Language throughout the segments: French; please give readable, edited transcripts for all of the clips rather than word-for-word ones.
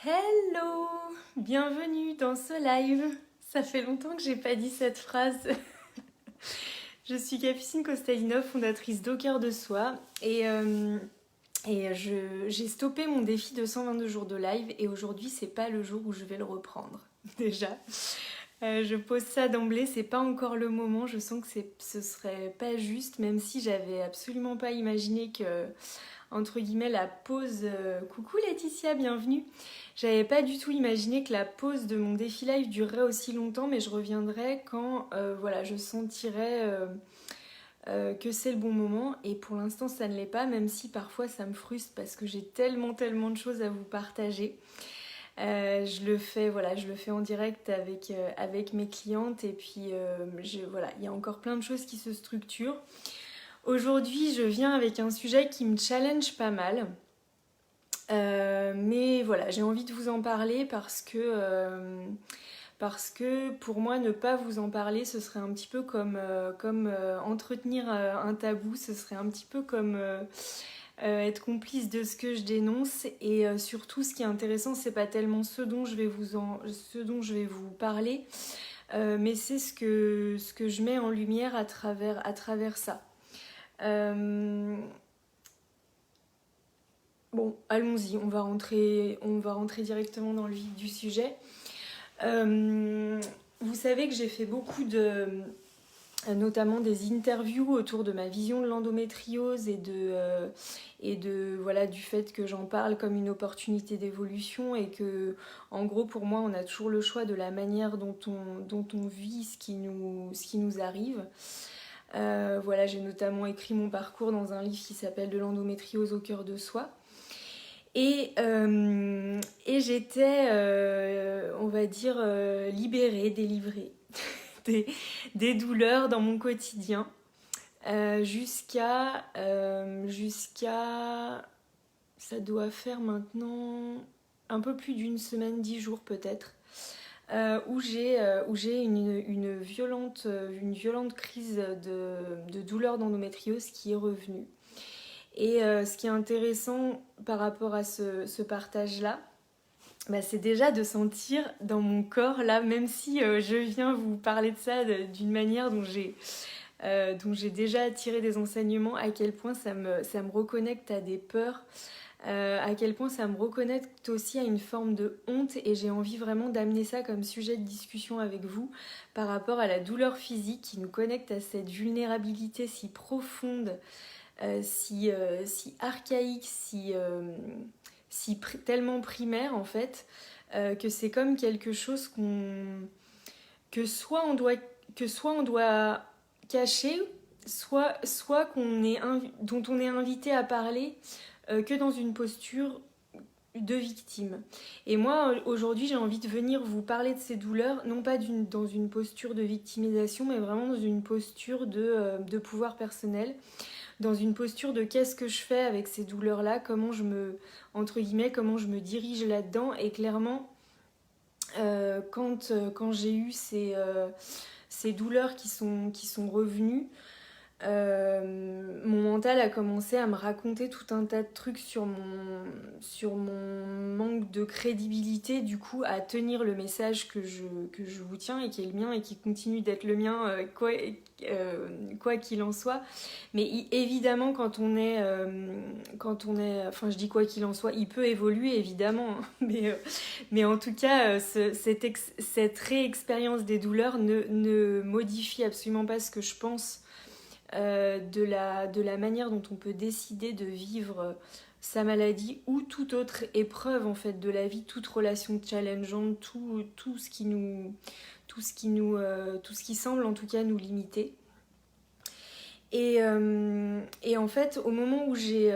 Hello! Bienvenue dans ce live. Ça fait longtemps que j'ai pas dit cette phrase. Je suis Capucine Kostadinov, fondatrice d'Au Cœur de Soi j'ai stoppé mon défi de 122 jours de live et aujourd'hui c'est pas le jour où je vais le reprendre. Déjà, je pose ça d'emblée, c'est pas encore le moment, je sens que ce serait pas juste, même si j'avais absolument pas imaginé que entre guillemets la pause coucou Laetitia, bienvenue. J'avais pas du tout imaginé que la pause de mon défi live durerait aussi longtemps, mais je reviendrai quand voilà, je sentirai que c'est le bon moment. Et pour l'instant, ça ne l'est pas, même si parfois ça me frustre parce que j'ai tellement de choses à vous partager. Je le fais en direct avec mes clientes et puis voilà, il y a encore plein de choses qui se structurent. Aujourd'hui, je viens avec un sujet qui me challenge pas mal. Mais voilà, j'ai envie de vous en parler parce que pour moi, ne pas vous en parler, ce serait un petit peu comme entretenir un tabou, ce serait un petit peu comme être complice de ce que je dénonce. Et surtout, ce qui est intéressant, c'est pas tellement ce dont je vais vous parler, mais c'est ce que je mets en lumière à travers ça. Bon, allons-y, on va rentrer directement dans le vif du sujet. Vous savez que j'ai fait beaucoup notamment des interviews autour de ma vision de l'endométriose et voilà, du fait que j'en parle comme une opportunité d'évolution et que, en gros, pour moi, on a toujours le choix de la manière dont on vit ce qui nous arrive. Voilà, j'ai notamment écrit mon parcours dans un livre qui s'appelle De l'endométriose au cœur de soi. Et j'étais, on va dire, libérée, délivrée des douleurs dans mon quotidien jusqu'à ça doit faire maintenant un peu plus d'une semaine, 10 jours peut-être, où j'ai une violente crise de douleur d'endométriose qui est revenue. Et ce qui est intéressant par rapport à ce partage-là, bah, c'est déjà de sentir dans mon corps, là, même si je viens vous parler de ça d'une manière dont j'ai déjà tiré des enseignements, à quel point ça me reconnecte à des peurs, à quel point ça me reconnecte aussi à une forme de honte, et j'ai envie vraiment d'amener ça comme sujet de discussion avec vous par rapport à la douleur physique qui nous connecte à cette vulnérabilité si profonde, si archaïque, tellement primaire en fait, que c'est comme quelque chose que soit on doit cacher, soit dont on est invité à parler que dans une posture de victime. Et moi, aujourd'hui, j'ai envie de venir vous parler de ces douleurs, non pas dans une posture de victimisation, mais vraiment dans une posture de pouvoir personnel, dans une posture de qu'est-ce que je fais avec ces douleurs-là, comment je me dirige là-dedans. Et clairement, quand j'ai eu ces douleurs qui sont revenues, mon mental a commencé à me raconter tout un tas de trucs sur mon manque de crédibilité, du coup, à tenir le message que je vous tiens et qui est le mien et qui continue d'être le mien, quoi qu'il en soit. Mais évidemment, enfin je dis quoi qu'il en soit, il peut évoluer évidemment, hein, mais en tout cas, cette réexpérience des douleurs ne modifie absolument pas ce que je pense de la manière dont on peut décider de vivre sa maladie ou toute autre épreuve en fait de la vie, toute relation challengeante, tout ce qui semble en tout cas nous limiter. Et en fait, au moment où j'ai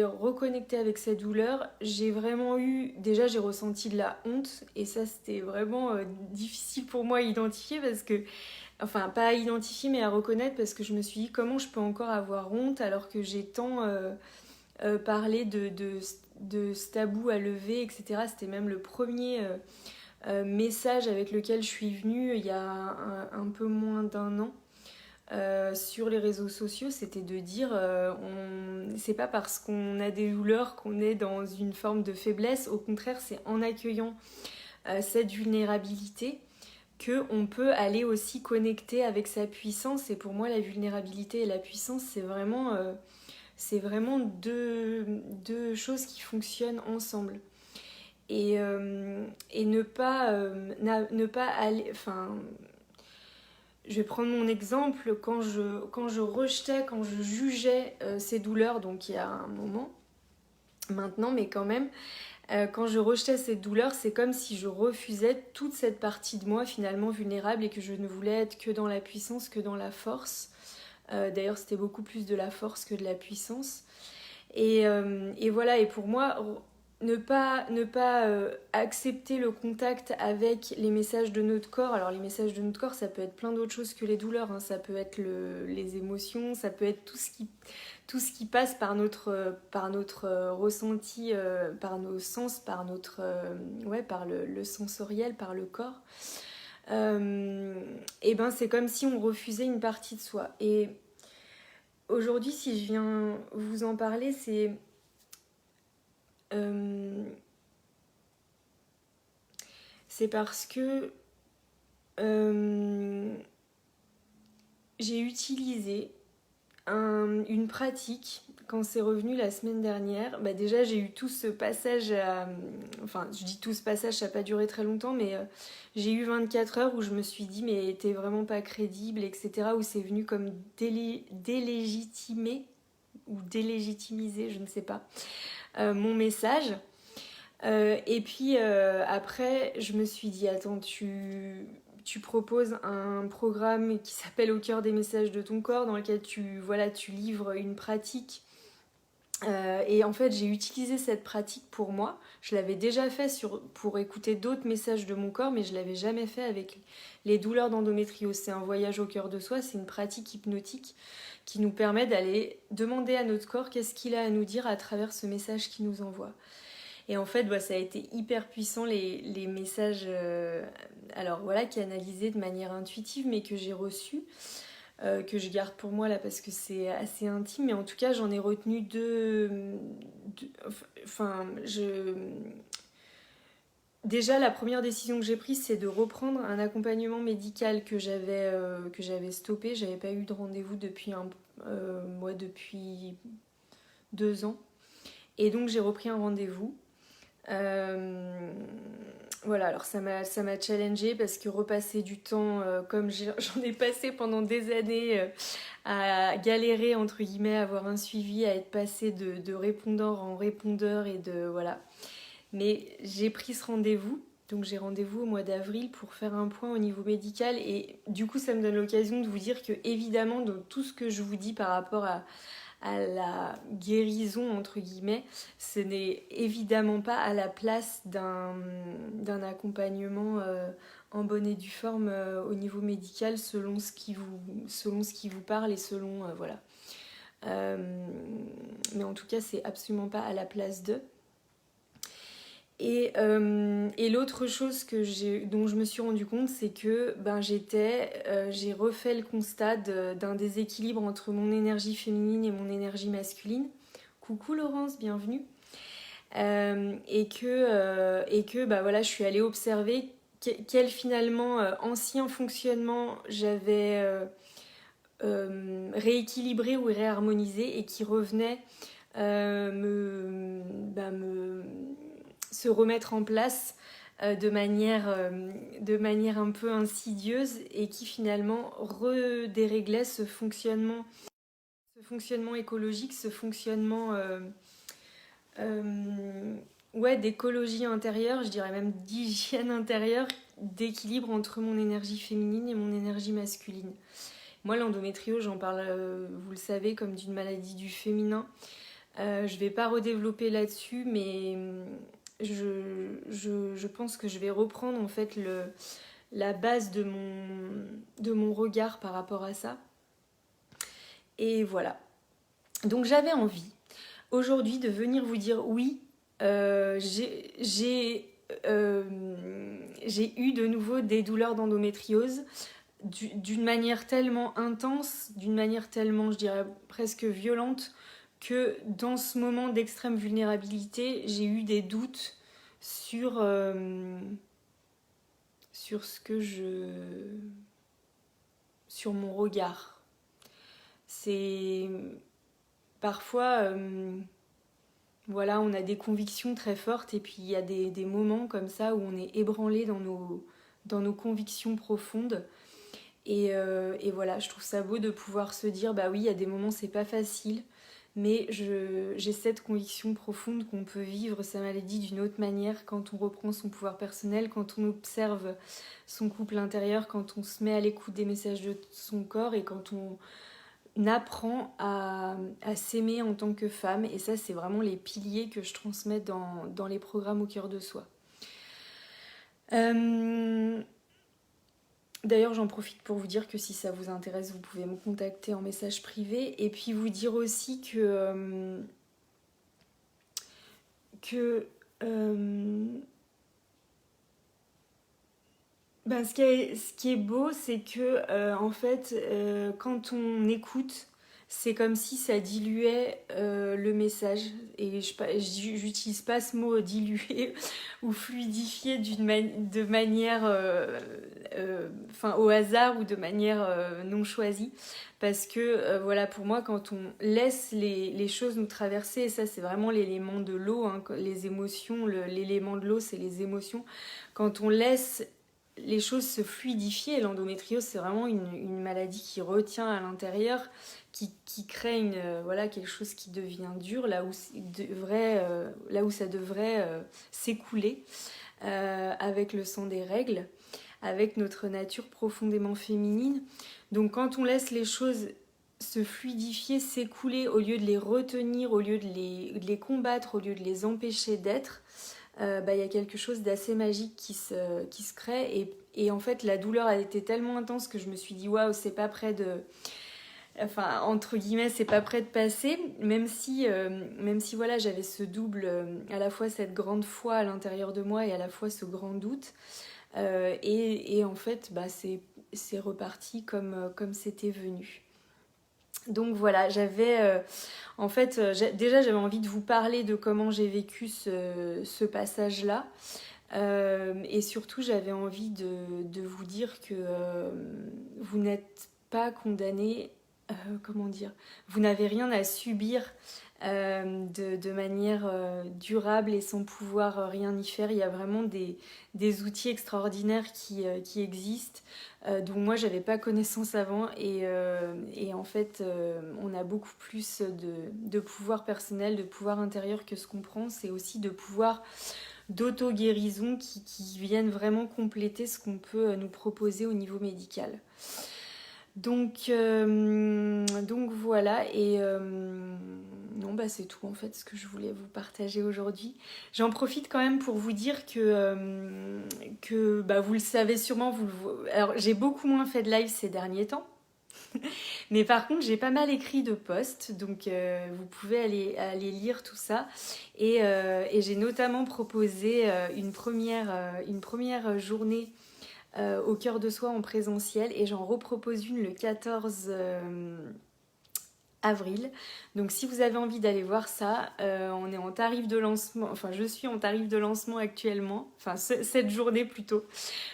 reconnecté avec cette douleur, j'ai ressenti de la honte, et ça c'était vraiment difficile pour moi à identifier parce que, enfin pas à identifier mais à reconnaître, parce que je me suis dit comment je peux encore avoir honte alors que j'ai tant parlé de ce tabou à lever, etc. C'était même le premier message avec lequel je suis venue il y a un peu moins d'un an. sur les réseaux sociaux, c'était de dire c'est pas parce qu'on a des douleurs qu'on est dans une forme de faiblesse, au contraire c'est en accueillant cette vulnérabilité qu'on peut aller aussi connecter avec sa puissance. Et pour moi la vulnérabilité et la puissance c'est vraiment deux choses qui fonctionnent ensemble. Et ne pas aller... Enfin, je vais prendre mon exemple, quand je rejetais, quand je jugeais ces douleurs, donc il y a un moment, maintenant, mais quand même, quand je rejetais cette douleur, c'est comme si je refusais toute cette partie de moi finalement vulnérable et que je ne voulais être que dans la puissance, que dans la force. D'ailleurs, c'était beaucoup plus de la force que de la puissance. Et voilà, et pour moi, ne pas accepter le contact avec les messages de notre corps. Alors les messages de notre corps, ça peut être plein d'autres choses que les douleurs, hein. Ça peut être les émotions, ça peut être tout ce qui passe par notre ressenti, par nos sens, par le sensoriel, par le corps. Et ben c'est comme si on refusait une partie de soi. Et aujourd'hui, si je viens vous en parler, c'est parce que j'ai utilisé une pratique quand c'est revenu la semaine dernière. Bah déjà, j'ai eu tout ce passage, enfin, je dis tout ce passage, ça n'a pas duré très longtemps, mais j'ai eu 24 heures où je me suis dit, mais t'es vraiment pas crédible, etc., où c'est venu comme délégitimer ou délégitimiser, je ne sais pas, mon message. Et puis après, je me suis dit, attends, tu proposes un programme qui s'appelle Au cœur des messages de ton corps, dans lequel tu livres une pratique. Et en fait, j'ai utilisé cette pratique pour moi. Je l'avais déjà fait pour écouter d'autres messages de mon corps, mais je ne l'avais jamais fait avec les douleurs d'endométriose. C'est un voyage au cœur de soi, c'est une pratique hypnotique qui nous permet d'aller demander à notre corps qu'est-ce qu'il a à nous dire à travers ce message qu'il nous envoie. Et en fait, bah, ça a été hyper puissant, les messages alors voilà, canalisés de manière intuitive, mais que j'ai reçus, que je garde pour moi là parce que c'est assez intime. Mais en tout cas, j'en ai retenu enfin, déjà, la première décision que j'ai prise, c'est de reprendre un accompagnement médical que j'avais stoppé. J'avais pas eu de rendez-vous depuis depuis 2 ans. Et donc, j'ai repris un rendez-vous. Voilà, alors ça m'a challengée parce que repasser du temps comme j'en ai passé pendant des années à galérer entre guillemets, à avoir un suivi, à être passé de répondeur en répondeur et de voilà. Mais j'ai pris ce rendez-vous, donc j'ai rendez-vous au mois d'avril pour faire un point au niveau médical et du coup ça me donne l'occasion de vous dire que évidemment dans tout ce que je vous dis par rapport à la guérison entre guillemets, ce n'est évidemment pas à la place d'un accompagnement en bonne et due forme au niveau médical selon ce qui vous parle et selon voilà. Mais en tout cas c'est absolument pas à la place d'eux. Et l'autre chose dont je me suis rendu compte, c'est que j'ai refait le constat d'un déséquilibre entre mon énergie féminine et mon énergie masculine. Coucou Laurence, bienvenue. Et que bah voilà, je suis allée observer quel finalement ancien fonctionnement j'avais rééquilibré ou réharmonisé et qui revenait se remettre en place de manière un peu insidieuse et qui finalement redéréglait ce fonctionnement écologique, ce fonctionnement d'écologie intérieure, je dirais même d'hygiène intérieure, d'équilibre entre mon énergie féminine et mon énergie masculine. Moi, l'endométriose, j'en parle, vous le savez, comme d'une maladie du féminin. Je vais pas redévelopper là-dessus, mais je pense que je vais reprendre en fait la base de mon regard par rapport à ça. Et voilà. Donc j'avais envie aujourd'hui de venir vous dire oui, j'ai eu de nouveau des douleurs d'endométriose d'une manière tellement intense, d'une manière tellement, je dirais, presque violente, que dans ce moment d'extrême vulnérabilité, j'ai eu des doutes sur ce que sur mon regard. C'est parfois, voilà, on a des convictions très fortes et puis il y a des moments comme ça où on est ébranlé dans nos convictions profondes. Et voilà, je trouve ça beau de pouvoir se dire, bah oui, il y a des moments c'est pas facile, mais j'ai cette conviction profonde qu'on peut vivre sa maladie d'une autre manière quand on reprend son pouvoir personnel, quand on observe son couple intérieur, quand on se met à l'écoute des messages de son corps et quand on apprend à s'aimer en tant que femme. Et ça, c'est vraiment les piliers que je transmets dans les programmes au cœur de soi. D'ailleurs, j'en profite pour vous dire que si ça vous intéresse, vous pouvez me contacter en message privé. Et puis vous dire aussi ce qui est beau, c'est que en fait, quand on écoute, c'est comme si ça diluait le message. Et j'utilise pas ce mot diluer ou fluidifier de manière au hasard ou de manière non choisie. Parce que voilà, pour moi, quand on laisse les choses nous traverser, et ça c'est vraiment l'élément de l'eau, hein, les émotions, l'élément de l'eau c'est les émotions. Quand on laisse les choses se fluidifier, l'endométriose c'est vraiment une maladie qui retient à l'intérieur, qui crée voilà, quelque chose qui devient dur là où ça devrait s'écouler avec le sang des règles, avec notre nature profondément féminine. Donc quand on laisse les choses se fluidifier, s'écouler, au lieu de les retenir, au lieu de les combattre, au lieu de les empêcher d'être, y a quelque chose d'assez magique qui se crée. Et en fait, la douleur a été tellement intense que je me suis dit, waouh, c'est pas près de... Enfin, entre guillemets, c'est pas près de passer, même si voilà, j'avais ce double, à la fois cette grande foi à l'intérieur de moi et à la fois ce grand doute. Et en fait, c'est reparti comme c'était venu. Donc voilà, déjà j'avais envie de vous parler de comment j'ai vécu ce passage-là. Et surtout, j'avais envie de vous dire que vous n'êtes pas condamné, comment dire, vous n'avez rien à subir de manière durable et sans pouvoir rien y faire. Il y a vraiment des outils extraordinaires qui existent, dont moi j'avais pas connaissance avant, et en fait on a beaucoup plus de pouvoir personnel, de pouvoir intérieur que ce qu'on prend. C'est aussi de pouvoir d'auto-guérison qui viennent vraiment compléter ce qu'on peut nous proposer au niveau médical. Donc voilà, et non, c'est tout en fait ce que je voulais vous partager aujourd'hui. J'en profite quand même pour vous dire que vous le savez sûrement, alors j'ai beaucoup moins fait de live ces derniers temps, mais par contre j'ai pas mal écrit de posts, donc vous pouvez aller lire tout ça. Et j'ai notamment proposé une première journée au cœur de soi en présentiel, et j'en repropose une le 14 avril. Donc si vous avez envie d'aller voir ça, on est en tarif de lancement, enfin je suis en tarif de lancement actuellement, enfin cette journée plutôt,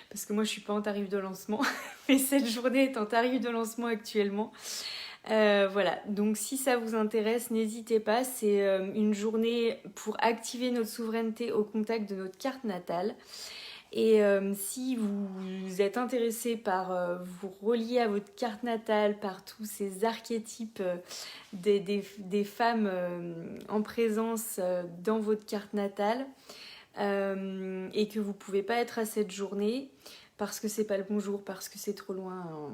parce que moi je suis pas en tarif de lancement, mais cette journée est en tarif de lancement actuellement. Voilà, donc si ça vous intéresse, n'hésitez pas, c'est une journée pour activer notre souveraineté au contact de notre carte natale. Et si vous êtes intéressé par vous relier à votre carte natale, par tous ces archétypes des femmes en présence dans votre carte natale, et que vous ne pouvez pas être à cette journée parce que c'est pas le bon jour, parce que c'est trop loin,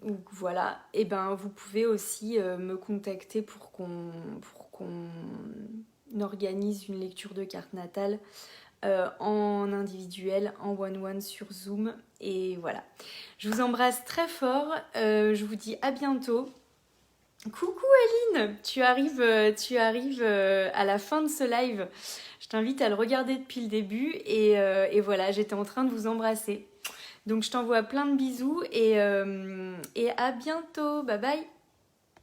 ou voilà, et vous pouvez aussi me contacter pour qu'on organise une lecture de carte natale en individuel, en one-one sur Zoom. Et voilà, je vous embrasse très fort, je vous dis à bientôt. Coucou Aline, tu arrives à la fin de ce live. Je t'invite à le regarder depuis le début, et voilà, j'étais en train de vous embrasser. Donc je t'envoie plein de bisous et à bientôt. Bye bye.